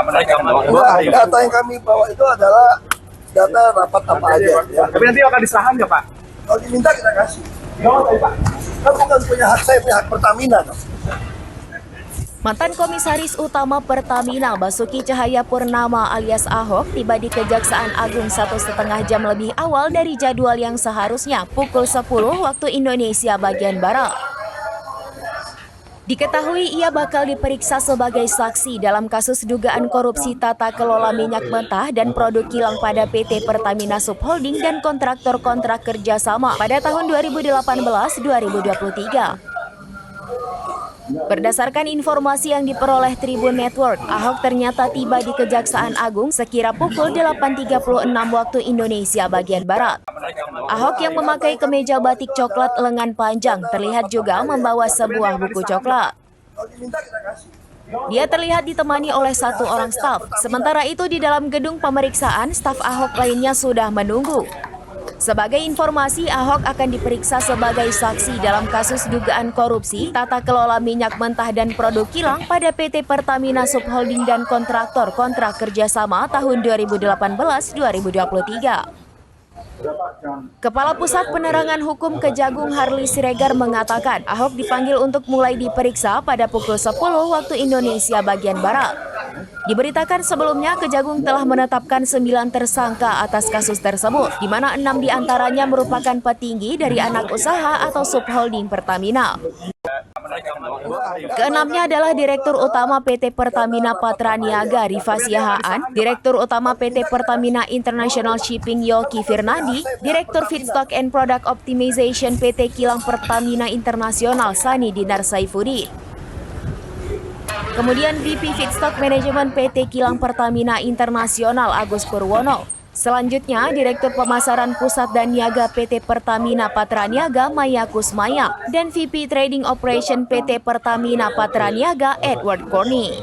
Data yang kami bawa itu adalah data rapat apa aja. Ya. Tapi nanti akan diserahan nggak Pak? Kalau diminta kita kasih. Kan bukan punya hak saya, punya hak Pertamina. No? Mantan Komisaris Utama Pertamina Basuki Cahayapurnama alias Ahok tiba di Kejaksaan Agung 1,5 jam lebih awal dari jadwal yang seharusnya pukul 10 waktu Indonesia bagian Barat. Diketahui ia bakal diperiksa sebagai saksi dalam kasus dugaan korupsi tata kelola minyak mentah dan produk kilang pada PT Pertamina Subholding dan kontraktor-kontrak kerjasama pada tahun 2018-2023. Berdasarkan informasi yang diperoleh Tribun Network, Ahok ternyata tiba di Kejaksaan Agung sekira pukul 8.36 waktu Indonesia bagian Barat. Ahok yang memakai kemeja batik coklat lengan panjang terlihat juga membawa sebuah buku coklat. Kalau diminta kita kasih. Dia terlihat ditemani oleh satu orang staf. Sementara itu di dalam gedung pemeriksaan, staf Ahok lainnya sudah menunggu. Sebagai informasi, Ahok akan diperiksa sebagai saksi dalam kasus dugaan korupsi, tata kelola minyak mentah dan produk kilang pada PT Pertamina Subholding dan kontraktor kontrak kerjasama tahun 2018-2023. Kepala Pusat Penerangan Hukum Kejagung Harli Siregar mengatakan Ahok dipanggil untuk mulai diperiksa pada pukul 10 waktu Indonesia bagian Barat. Diberitakan sebelumnya Kejagung telah menetapkan 9 tersangka atas kasus tersebut, di mana 6 diantaranya merupakan petinggi dari anak usaha atau subholding Pertamina. Keenamnya adalah Direktur Utama PT Pertamina Patraniaga Rifa Siahaan, Direktur Utama PT Pertamina International Shipping Yoki Firnadi, Direktur Feedstock and Product Optimization PT Kilang Pertamina Internasional Sani Dinar Saifuddin. Kemudian VP Feedstock Management PT Kilang Pertamina Internasional Agus Purwono. Selanjutnya, Direktur Pemasaran Pusat dan Niaga PT Pertamina Patraniaga Maya Kusmaya dan VP Trading Operation PT Pertamina Patraniaga Edward Corny.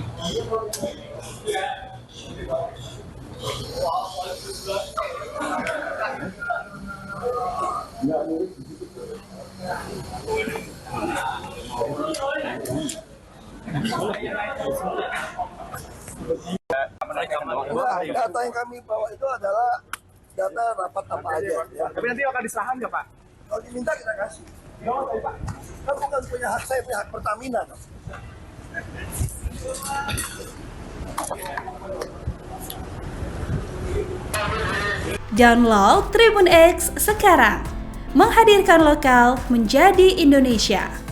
Data yang kami bawa itu adalah data rapat apa aja. Ya. Tapi nanti akan diserahan nggak Pak? Kalau diminta kita kasih. Kan bukan punya hak saya, punya hak Pertamina. No? Download Tribun X sekarang, menghadirkan lokal menjadi Indonesia.